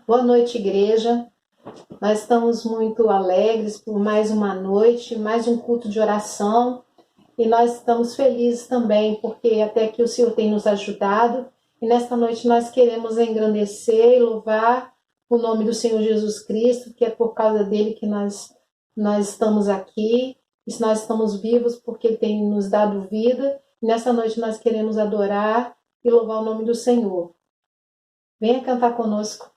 Boa noite, igreja. Nós estamos muito alegres por mais uma noite, mais um culto de oração. E nós estamos felizes também, porque até que o Senhor tem nos ajudado. E nesta noite nós queremos engrandecer e louvar o nome do Senhor Jesus Cristo, que é por causa dele que nós estamos aqui. E nós estamos vivos porque ele tem nos dado vida. E nessa noite nós queremos adorar e louvar o nome do Senhor. Venha cantar conosco.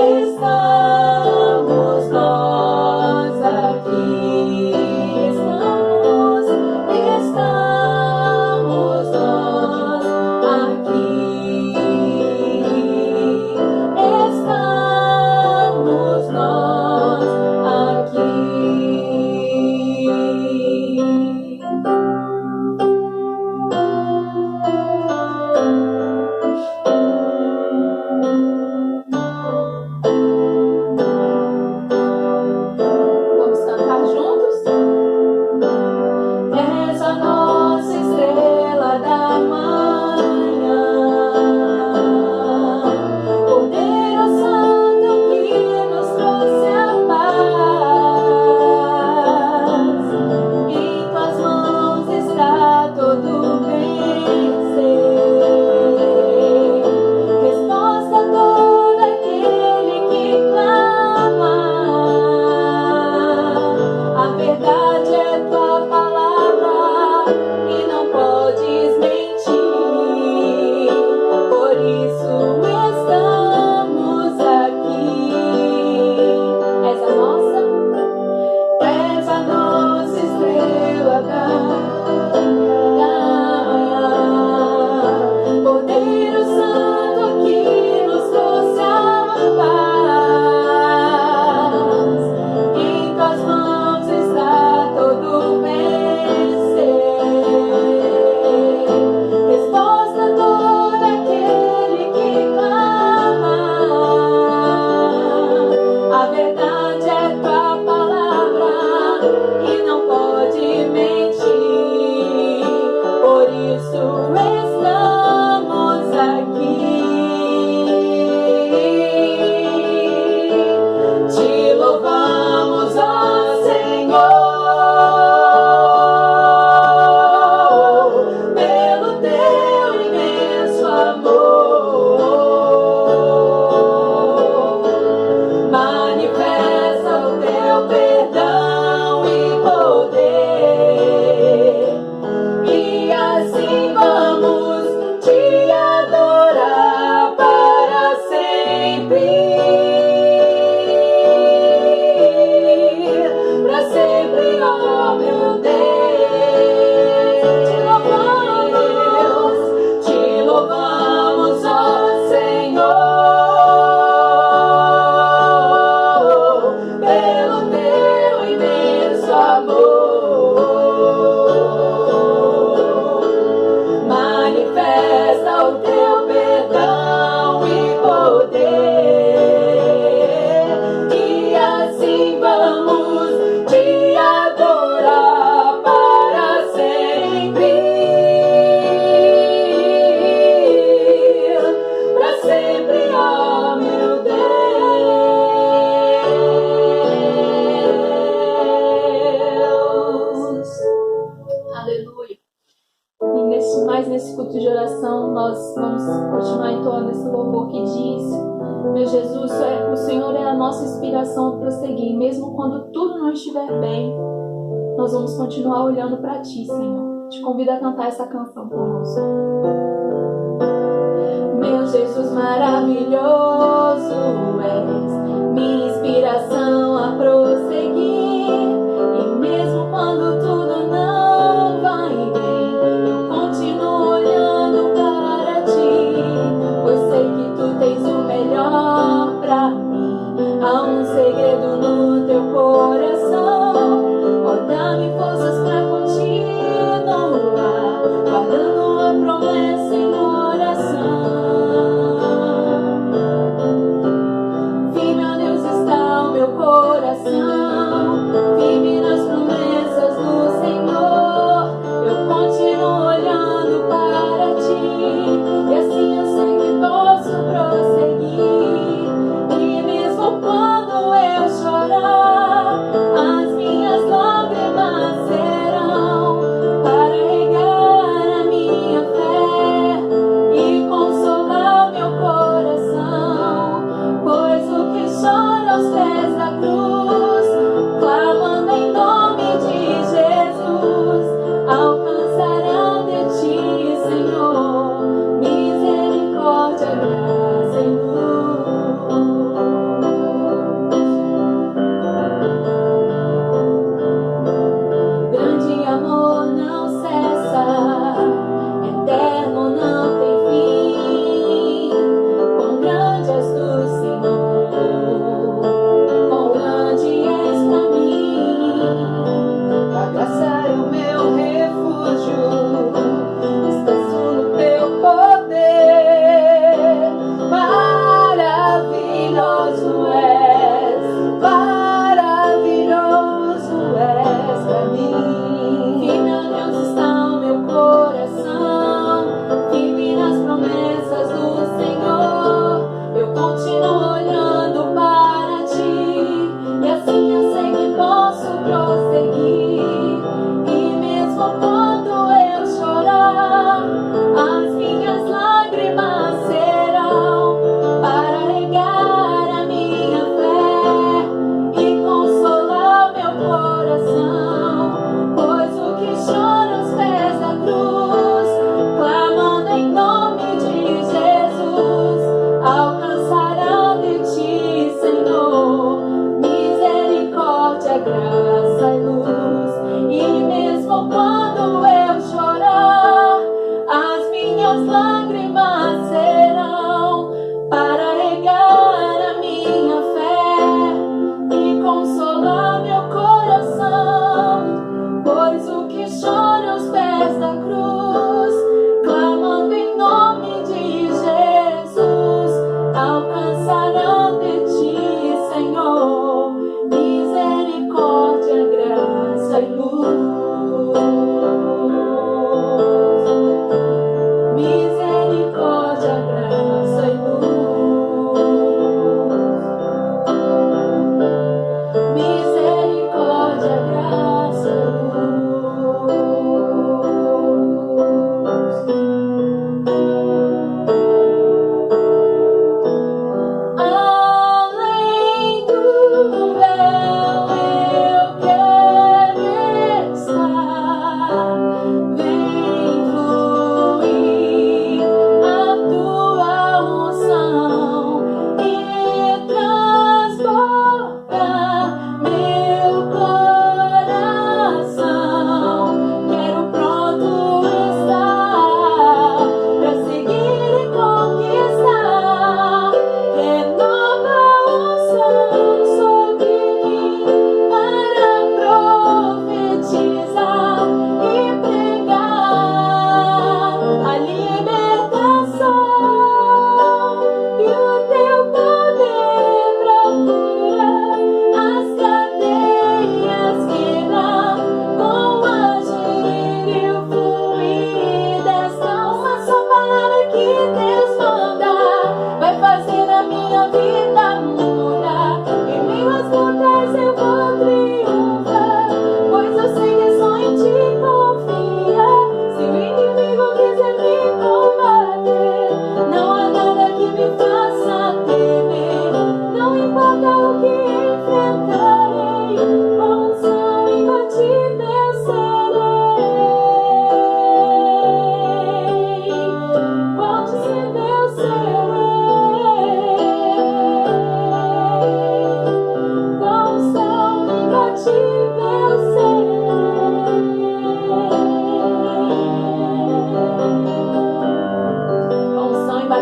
Estamos nós aqui. entoando esse louvor que diz: meu Jesus, o Senhor é a nossa inspiração a prosseguir. Mesmo quando tudo não estiver bem, nós vamos continuar olhando para Ti, Senhor. Te convido a cantar essa canção conosco. Meu Jesus maravilhoso és, minha inspiração a prosseguir. E mesmo quando tudo não vai bem, eu continuo olhando para Ti, pois sei que Tu tens o melhor pra mim. Há um segredo no Teu coração, ó, dá-me forças pra continuar, guardando a promessa em oração.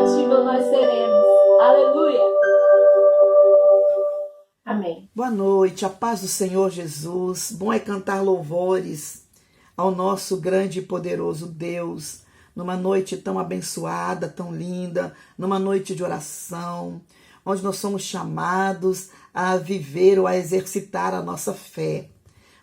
compatível nós seremos. Aleluia! Amém. Boa noite, a paz do Senhor Jesus. Bom é cantar louvores ao nosso grande e poderoso Deus, numa noite tão abençoada, tão linda, numa noite de oração, onde nós somos chamados a viver ou a exercitar a nossa fé.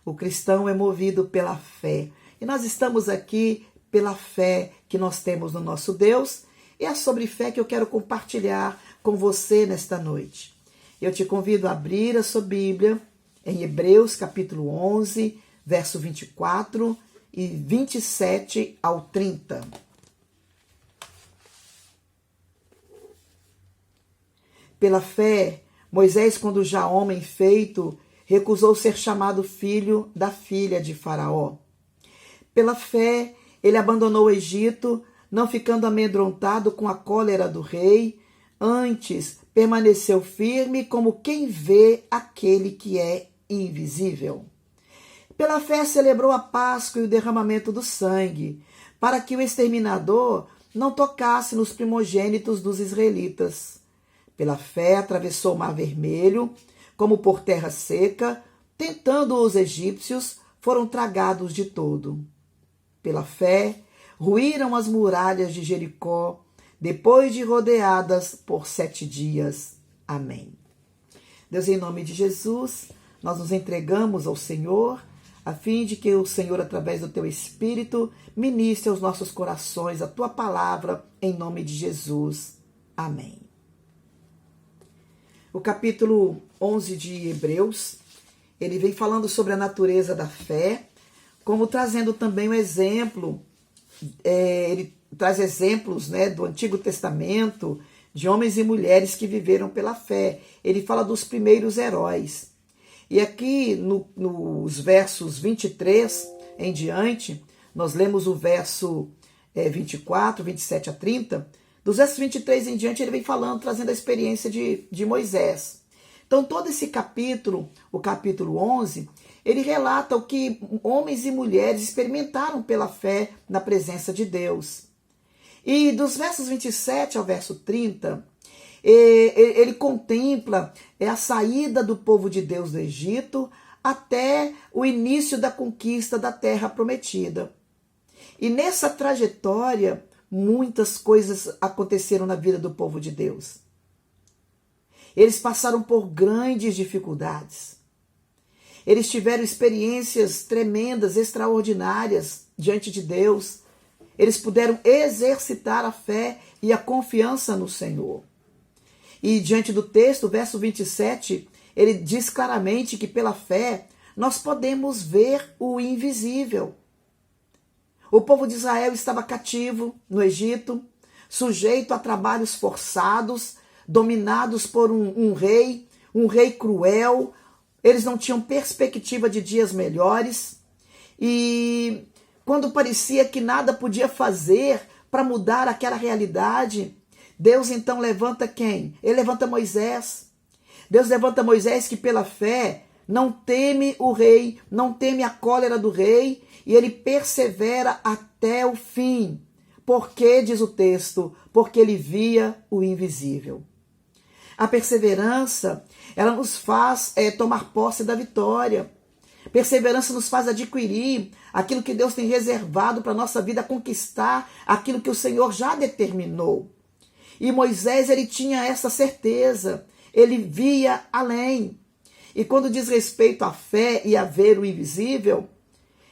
O cristão é movido pela fé. E nós estamos aqui pela fé que nós temos no nosso Deus, e é sobre fé que eu quero compartilhar com você nesta noite. Eu te convido a abrir a sua Bíblia em Hebreus capítulo 11, verso 24 e 27 ao 30. Pela fé, Moisés, quando já homem feito, recusou ser chamado filho da filha de Faraó. Pela fé, ele abandonou o Egito, não ficando amedrontado com a cólera do rei, antes permaneceu firme como quem vê aquele que é invisível. Pela fé celebrou a Páscoa e o derramamento do sangue, para que o exterminador não tocasse nos primogênitos dos israelitas. Pela fé atravessou o Mar Vermelho, como por terra seca, tentando os egípcios, foram tragados de todo. Pela fé, ruíram as muralhas de Jericó, depois de rodeadas por 7 dias. Amém. Deus, em nome de Jesus, nós nos entregamos ao Senhor, a fim de que o Senhor, através do Teu Espírito, ministre aos nossos corações a Tua palavra, em nome de Jesus. Amém. O capítulo 11 de Hebreus, ele vem falando sobre a natureza da fé, como trazendo também um exemplo, ele traz exemplos, do Antigo Testamento, de homens e mulheres que viveram pela fé. Ele fala dos primeiros heróis. E aqui, nos versos 23 em diante, nós lemos o verso 24, 27 a 30. Dos versos 23 em diante, ele vem falando, trazendo a experiência de Moisés. Então, todo esse capítulo, o capítulo 11, ele relata o que homens e mulheres experimentaram pela fé na presença de Deus. E dos versos 27 ao verso 30, ele contempla a saída do povo de Deus do Egito até o início da conquista da terra prometida. E nessa trajetória, muitas coisas aconteceram na vida do povo de Deus. Eles passaram por grandes dificuldades. Eles tiveram experiências tremendas, extraordinárias diante de Deus. Eles puderam exercitar a fé e a confiança no Senhor. E diante do texto, verso 27, ele diz claramente que pela fé nós podemos ver o invisível. O povo de Israel estava cativo no Egito, sujeito a trabalhos forçados, dominados por um rei cruel. Eles não tinham perspectiva de dias melhores. E quando parecia que nada podia fazer para mudar aquela realidade, Deus então levanta quem? Ele levanta Moisés. Deus levanta Moisés que pela fé não teme o rei, não teme a cólera do rei, e ele persevera até o fim. Por quê, diz o texto? Porque ele via o invisível. A perseverança, ela nos faz tomar posse da vitória. Perseverança nos faz adquirir aquilo que Deus tem reservado para a nossa vida, conquistar aquilo que o Senhor já determinou. E Moisés, ele tinha essa certeza, ele via além. E quando diz respeito à fé e a ver o invisível,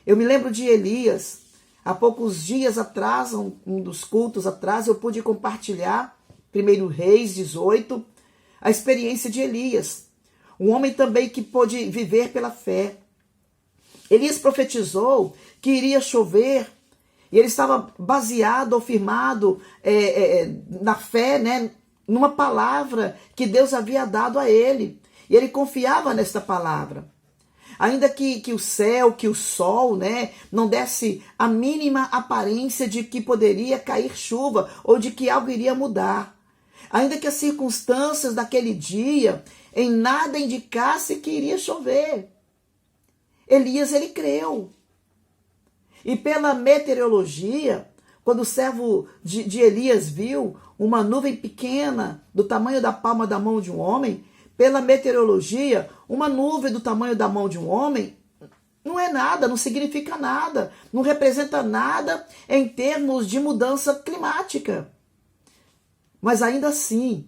eu me lembro de Elias. Há poucos dias atrás, um dos cultos atrás, eu pude compartilhar, 1 Reis 18, a experiência de Elias. Um homem também que pôde viver pela fé. Elias profetizou que iria chover, e ele estava baseado ou firmado na fé, numa palavra que Deus havia dado a ele. E ele confiava nesta palavra. Ainda que o céu, que o sol, não desse a mínima aparência de que poderia cair chuva ou de que algo iria mudar. Ainda que as circunstâncias daquele dia em nada indicasse que iria chover. Elias, ele creu. E pela meteorologia, quando o servo de Elias viu uma nuvem pequena, do tamanho da palma da mão de um homem, pela meteorologia, uma nuvem do tamanho da mão de um homem não é nada, não significa nada, não representa nada em termos de mudança climática. Mas ainda assim,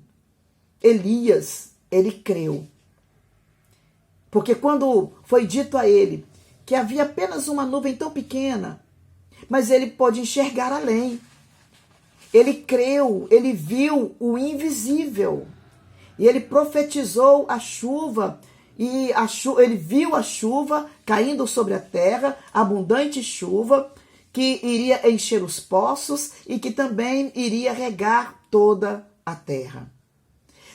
Elias, ele creu. Porque quando foi dito a ele que havia apenas uma nuvem tão pequena, mas ele pôde enxergar além. Ele creu, ele viu o invisível. E ele profetizou a chuva, e ele viu a chuva caindo sobre a terra, abundante chuva, que iria encher os poços e que também iria regar toda a terra.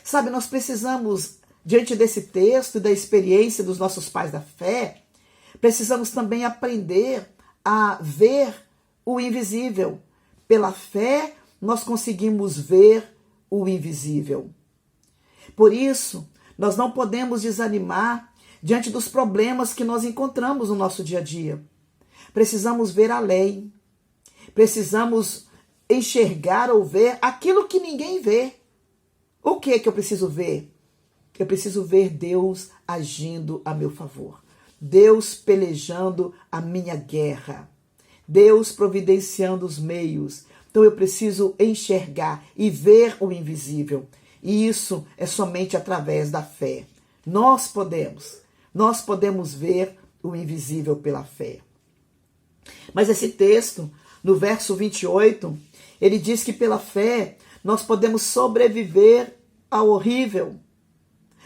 Sabe, nós precisamos, diante desse texto e da experiência dos nossos pais da fé, precisamos também aprender a ver o invisível. Pela fé, nós conseguimos ver o invisível. Por isso, nós não podemos desanimar diante dos problemas que nós encontramos no nosso dia a dia. Precisamos ver além. Precisamos enxergar ou ver aquilo que ninguém vê. O que é que eu preciso ver? Eu preciso ver Deus agindo a meu favor. Deus pelejando a minha guerra. Deus providenciando os meios. Então eu preciso enxergar e ver o invisível. E isso é somente através da fé. Nós podemos ver o invisível pela fé. Mas esse texto, no verso 28, ele diz que pela fé nós podemos sobreviver ao horrível.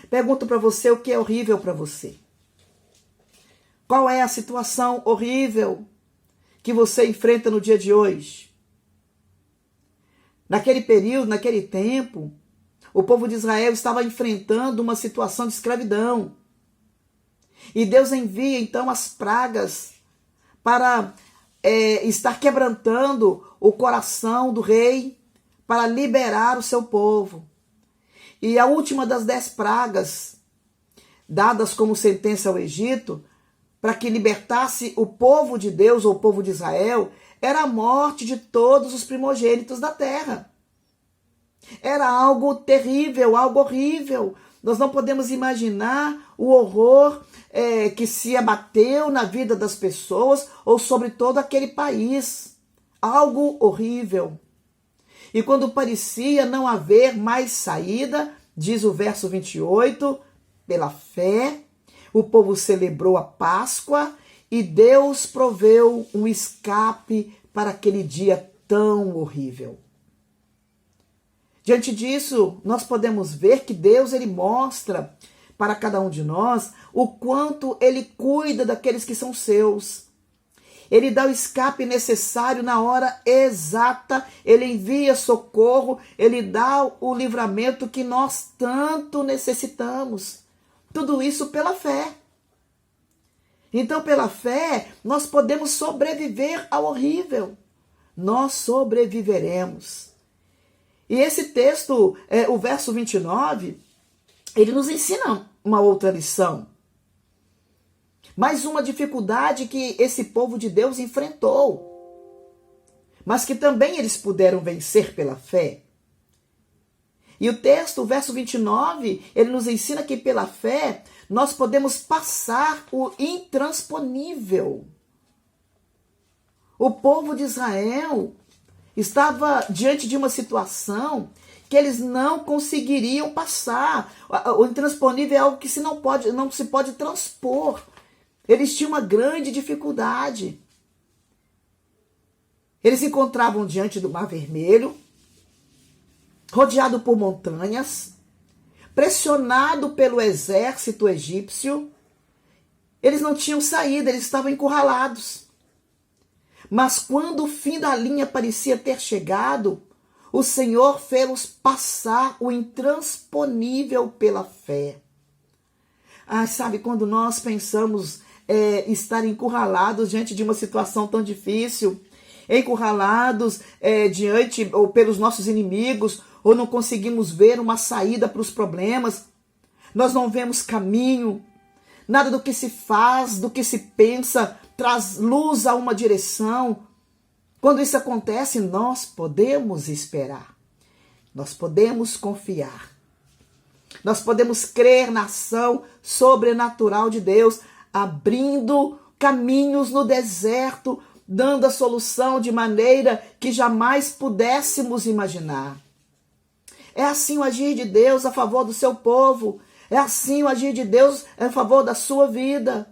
Pergunto para você o que é horrível para você. Qual é a situação horrível que você enfrenta no dia de hoje? Naquele período, naquele tempo, o povo de Israel estava enfrentando uma situação de escravidão. E Deus envia então as pragas para estar quebrantando o coração do rei, para liberar o seu povo. E a última das 10 pragas, dadas como sentença ao Egito, para que libertasse o povo de Deus, ou o povo de Israel, era a morte de todos os primogênitos da terra. Era algo terrível, algo horrível. Nós não podemos imaginar o horror que se abateu na vida das pessoas ou sobre todo aquele país. Algo horrível. E quando parecia não haver mais saída, diz o verso 28, pela fé, o povo celebrou a Páscoa e Deus proveu um escape para aquele dia tão horrível. Diante disso, nós podemos ver que Deus ele mostra para cada um de nós o quanto ele cuida daqueles que são seus. Ele dá o escape necessário na hora exata, ele envia socorro, ele dá o livramento que nós tanto necessitamos. Tudo isso pela fé. Então, pela fé, nós podemos sobreviver ao horrível. Nós sobreviveremos. E esse texto, o verso 29, ele nos ensina uma outra lição. Mais uma dificuldade que esse povo de Deus enfrentou, mas que também eles puderam vencer pela fé. E o texto, o verso 29, ele nos ensina que pela fé nós podemos passar o intransponível. O povo de Israel estava diante de uma situação que eles não conseguiriam passar. O intransponível é algo que não se pode transpor. Eles tinham uma grande dificuldade. Eles se encontravam diante do Mar Vermelho, rodeado por montanhas, pressionado pelo exército egípcio. Eles não tinham saída, eles estavam encurralados. Mas quando o fim da linha parecia ter chegado, o Senhor fez-los passar o intransponível pela fé. Sabe, quando nós pensamos estar encurralados diante de uma situação tão difícil, encurralados diante ou pelos nossos inimigos, ou não conseguimos ver uma saída para os problemas, nós não vemos caminho, nada do que se faz, do que se pensa, traz luz a uma direção. Quando isso acontece, nós podemos esperar, nós podemos confiar, nós podemos crer na ação sobrenatural de Deus, abrindo caminhos no deserto, dando a solução de maneira que jamais pudéssemos imaginar. É assim o agir de Deus a favor do seu povo. É assim o agir de Deus a favor da sua vida.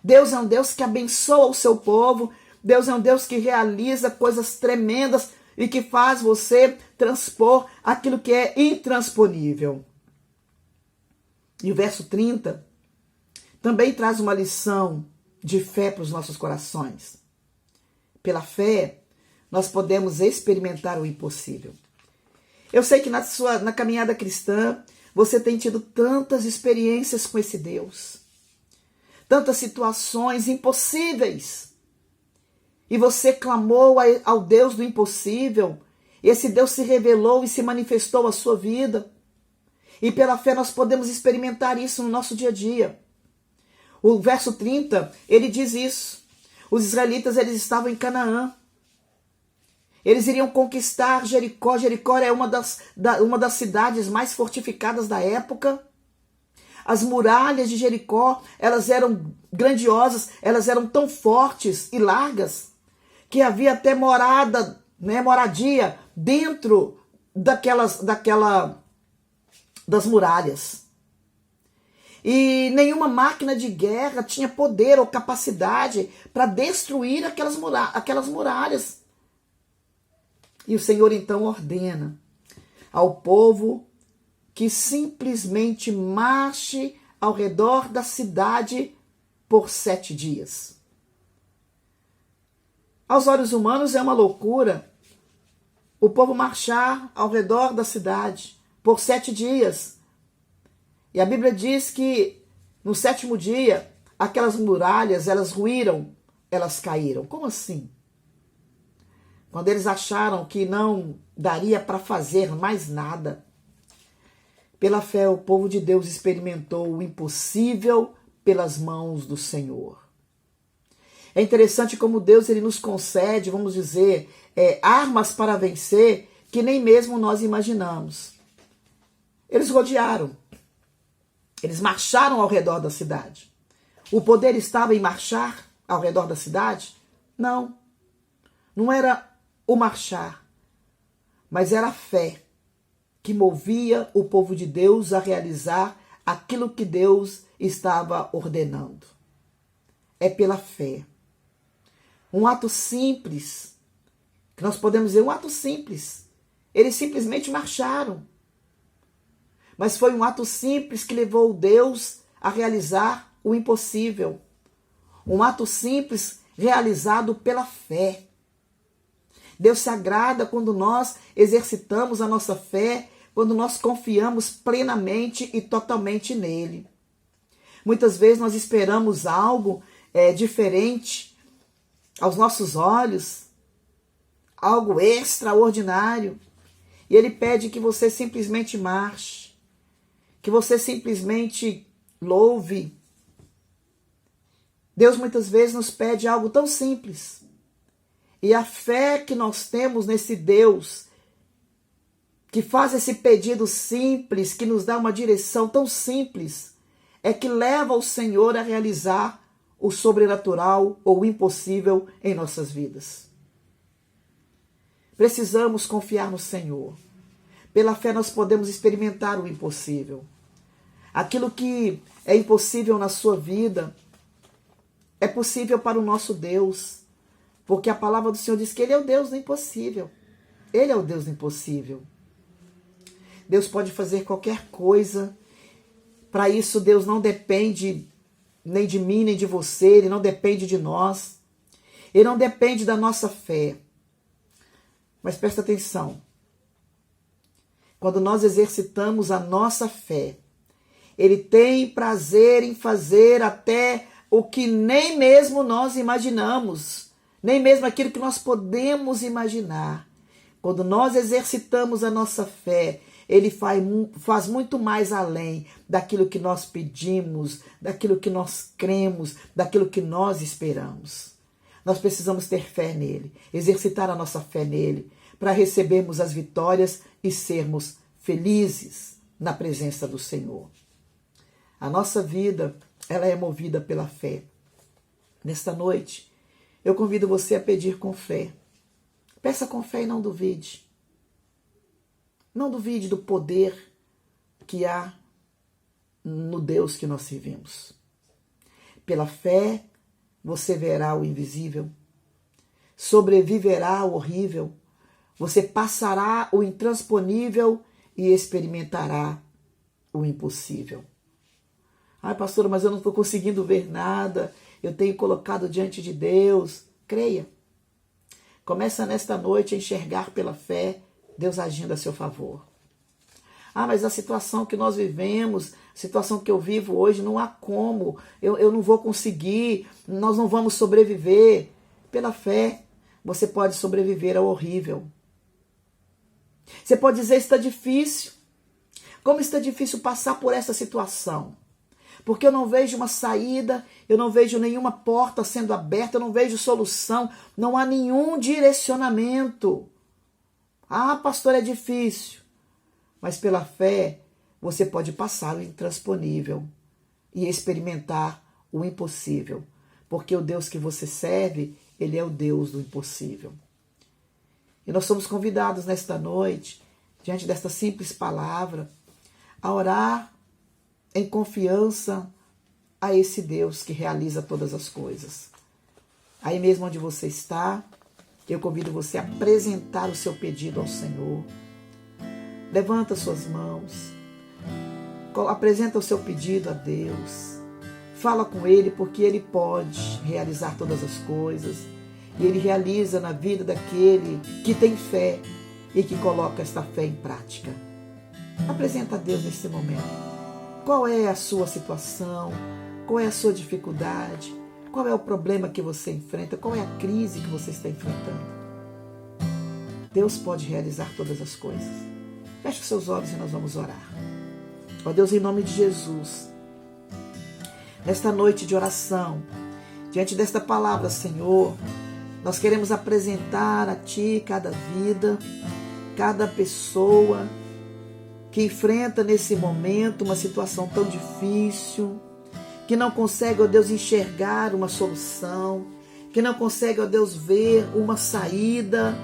Deus é um Deus que abençoa o seu povo. Deus é um Deus que realiza coisas tremendas e que faz você transpor aquilo que é intransponível. E o verso 30 também traz uma lição de fé para os nossos corações. Pela fé, nós podemos experimentar o impossível. Eu sei que na caminhada cristã, você tem tido tantas experiências com esse Deus, tantas situações impossíveis, e você clamou ao Deus do impossível, e esse Deus se revelou e se manifestou à sua vida, e pela fé nós podemos experimentar isso no nosso dia a dia. O verso 30, ele diz isso. Os israelitas, eles estavam em Canaã. Eles iriam conquistar Jericó. Jericó é uma das cidades mais fortificadas da época. As muralhas de Jericó, elas eram grandiosas, elas eram tão fortes e largas, que havia até moradia dentro das muralhas. E nenhuma máquina de guerra tinha poder ou capacidade para destruir aquelas muralhas. E o Senhor então ordena ao povo que simplesmente marche ao redor da cidade por 7 dias. Aos olhos humanos é uma loucura o povo marchar ao redor da cidade por 7 dias. E a Bíblia diz que no 7º dia, aquelas muralhas, elas ruíram, elas caíram. Como assim? Quando eles acharam que não daria para fazer mais nada, pela fé o povo de Deus experimentou o impossível pelas mãos do Senhor. É interessante como Deus ele nos concede, vamos dizer, armas para vencer que nem mesmo nós imaginamos. Eles rodearam. Eles marcharam ao redor da cidade. O poder estava em marchar ao redor da cidade? Não. Não era o marchar, mas era a fé que movia o povo de Deus a realizar aquilo que Deus estava ordenando. É pela fé. Um ato simples, que nós podemos dizer um ato simples. Eles simplesmente marcharam. Mas foi um ato simples que levou Deus a realizar o impossível. Um ato simples realizado pela fé. Deus se agrada quando nós exercitamos a nossa fé, quando nós confiamos plenamente e totalmente nele. Muitas vezes nós esperamos algo diferente aos nossos olhos, algo extraordinário, e ele pede que você simplesmente marche, que você simplesmente louve. Deus muitas vezes nos pede algo tão simples. E a fé que nós temos nesse Deus, que faz esse pedido simples, que nos dá uma direção tão simples, é que leva o Senhor a realizar o sobrenatural ou o impossível em nossas vidas. Precisamos confiar no Senhor. Pela fé nós podemos experimentar o impossível. Aquilo que é impossível na sua vida é possível para o nosso Deus, porque a palavra do Senhor diz que Ele é o Deus do impossível. Ele é o Deus do impossível. Deus pode fazer qualquer coisa. Para isso, Deus não depende nem de mim, nem de você. Ele não depende de nós. Ele não depende da nossa fé. Mas presta atenção. Quando nós exercitamos a nossa fé, Ele tem prazer em fazer até o que nem mesmo nós imaginamos, nem mesmo aquilo que nós podemos imaginar. Quando nós exercitamos a nossa fé, Ele faz muito mais além daquilo que nós pedimos, daquilo que nós cremos, daquilo que nós esperamos. Nós precisamos ter fé nele, exercitar a nossa fé nele, para recebermos as vitórias e sermos felizes na presença do Senhor. A nossa vida, ela é movida pela fé. Nesta noite, eu convido você a pedir com fé. Peça com fé e não duvide. Não duvide do poder que há no Deus que nós servimos. Pela fé, você verá o invisível, sobreviverá ao horrível, você passará o intransponível e experimentará o impossível. Ai, pastora, mas eu não estou conseguindo ver nada, eu tenho colocado diante de Deus. Creia. Começa nesta noite a enxergar pela fé Deus agindo a seu favor. Ah, mas a situação que nós vivemos, a situação que eu vivo hoje, não há como, eu não vou conseguir, nós não vamos sobreviver. Pela fé, você pode sobreviver ao horrível. Você pode dizer, está difícil. Como está difícil passar por essa situação? Porque eu não vejo uma saída, eu não vejo nenhuma porta sendo aberta, eu não vejo solução, não há nenhum direcionamento. Ah, pastor, é difícil. Mas pela fé, você pode passar o intransponível e experimentar o impossível. Porque o Deus que você serve, ele é o Deus do impossível. E nós somos convidados nesta noite, diante desta simples palavra, a orar em confiança a esse Deus que realiza todas as coisas. Aí mesmo onde você está, eu convido você a apresentar o seu pedido ao Senhor. Levanta suas mãos, apresenta o seu pedido a Deus, fala com Ele, porque Ele pode realizar todas as coisas, e Ele realiza na vida daquele que tem fé e que coloca esta fé em prática. Apresenta a Deus nesse momento. Qual é a sua situação? Qual é a sua dificuldade? Qual é o problema que você enfrenta? Qual é a crise que você está enfrentando? Deus pode realizar todas as coisas. Feche os seus olhos e nós vamos orar. Ó Deus, em nome de Jesus, nesta noite de oração, diante desta palavra, Senhor, nós queremos apresentar a Ti cada vida, cada pessoa que enfrenta nesse momento uma situação tão difícil, que não consegue, ó Deus, enxergar uma solução, que não consegue, ó Deus, ver uma saída,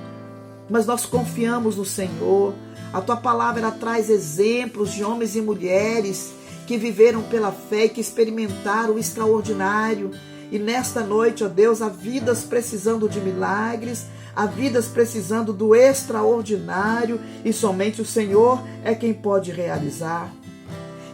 mas nós confiamos no Senhor. A Tua palavra, ela traz exemplos de homens e mulheres que viveram pela fé e que experimentaram o extraordinário. E nesta noite, ó Deus, há vidas precisando de milagres, há vidas precisando do extraordinário, e somente o Senhor é quem pode realizar.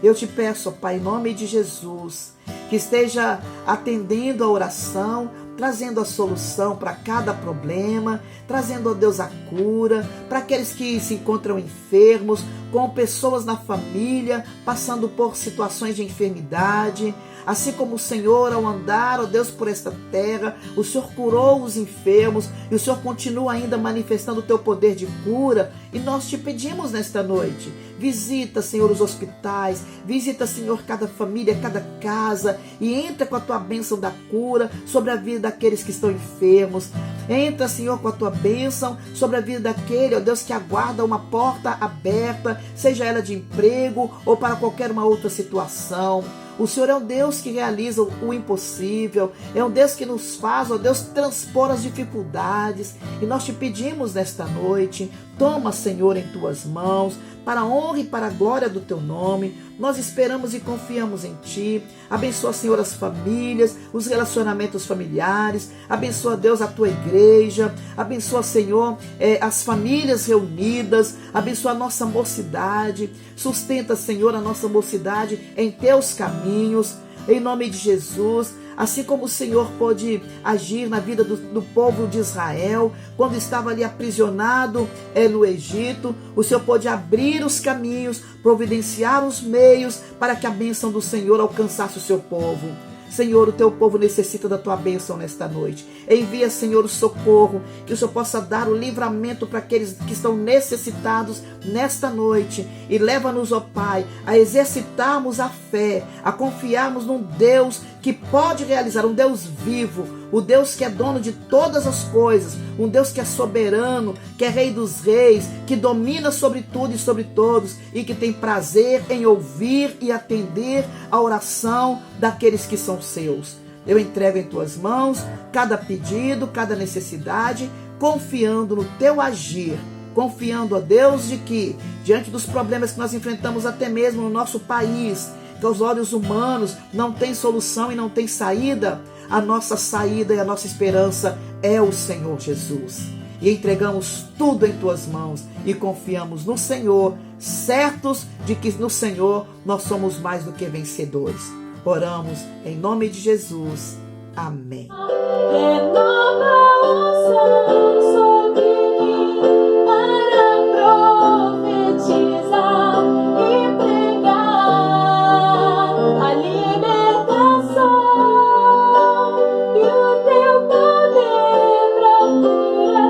Eu te peço, ó Pai, em nome de Jesus, que esteja atendendo a oração, trazendo a solução para cada problema, trazendo, ó Deus, a cura para aqueles que se encontram enfermos, com pessoas na família passando por situações de enfermidade. Assim como o Senhor, ao andar, ó Deus, por esta terra, o Senhor curou os enfermos e o Senhor continua ainda manifestando o Teu poder de cura. E nós te pedimos nesta noite, visita, Senhor, os hospitais, visita, Senhor, cada família, cada casa, e entra com a Tua bênção da cura sobre a vida daqueles que estão enfermos. Entra, Senhor, com a Tua bênção sobre a vida daquele, ó Deus, que aguarda uma porta aberta, seja ela de emprego ou para qualquer uma outra situação. O Senhor é um Deus que realiza o impossível, é um Deus que nos faz, ó Deus, transpor as dificuldades. E nós te pedimos nesta noite, toma, Senhor, em Tuas mãos, para a honra e para a glória do Teu nome. Nós esperamos e confiamos em Ti. Abençoa, Senhor, as famílias, os relacionamentos familiares. Abençoa, Deus, a Tua igreja. Abençoa, Senhor, as famílias reunidas. Abençoa a nossa mocidade. Sustenta, Senhor, a nossa mocidade em Teus caminhos. Em nome de Jesus. Assim como o Senhor pôde agir na vida do povo de Israel, quando estava ali aprisionado no Egito, o Senhor pôde abrir os caminhos, providenciar os meios para que a bênção do Senhor alcançasse o seu povo. Senhor, o Teu povo necessita da Tua bênção nesta noite. Envia, Senhor, o socorro, que o Senhor possa dar o livramento para aqueles que estão necessitados nesta noite. E leva-nos, ó Pai, a exercitarmos a fé, a confiarmos num Deus que pode realizar, um Deus vivo, o Deus que é dono de todas as coisas, um Deus que é soberano, que é Rei dos Reis, que domina sobre tudo e sobre todos e que tem prazer em ouvir e atender a oração daqueles que são seus. Eu entrego em tuas mãos cada pedido, cada necessidade, confiando no teu agir, confiando, ó Deus, de que diante dos problemas que nós enfrentamos até mesmo no nosso país, que aos olhos humanos não tem solução e não tem saída, a nossa saída e a nossa esperança é o Senhor Jesus. E entregamos tudo em tuas mãos e confiamos no Senhor, certos de que no Senhor nós somos mais do que vencedores. Oramos em nome de Jesus. Amém. Renova a unção sobre mim para profetizar e pregar a libertação e o teu poder procura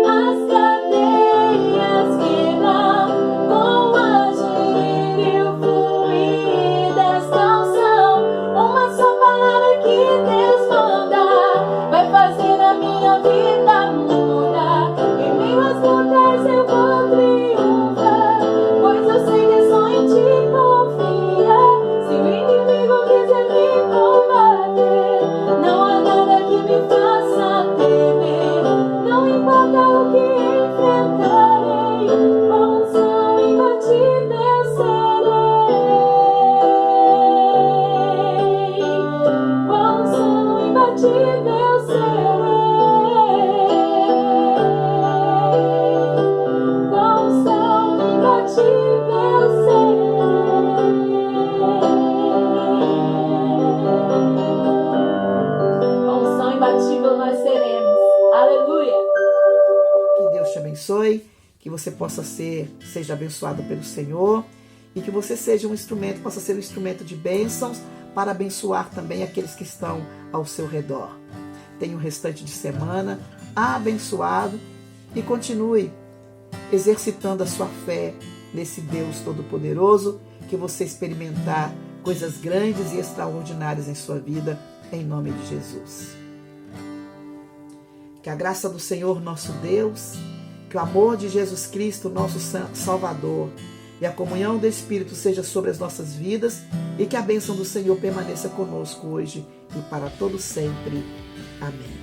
as cadeias quebrar com o agir e o fluir desta unção. Uma só palavra que Deus manda vai fazer a minha vida mudar. Em meio às lutas eu vou triunfar, pois eu sei que só em ti confia. Se o inimigo quiser me combater, não há nada que me faça temer. Não importa o que enfrentarei, com unção imbatível serei. Com unção imbatível serei. Com unção imbatível serei. Com unção imbatível nós seremos. Aleluia. Que Deus te abençoe, que você seja abençoado pelo Senhor e que você seja um instrumento, possa ser um instrumento de bênçãos para abençoar também aqueles que estão ao seu redor. Tenha um restante de semana abençoado e continue exercitando a sua fé nesse Deus Todo-Poderoso, que você experimentar coisas grandes e extraordinárias em sua vida, em nome de Jesus. Que a graça do Senhor nosso Deus, que o amor de Jesus Cristo, nosso Salvador, e a comunhão do Espírito seja sobre as nossas vidas e que a bênção do Senhor permaneça conosco hoje e para todo sempre. Amém.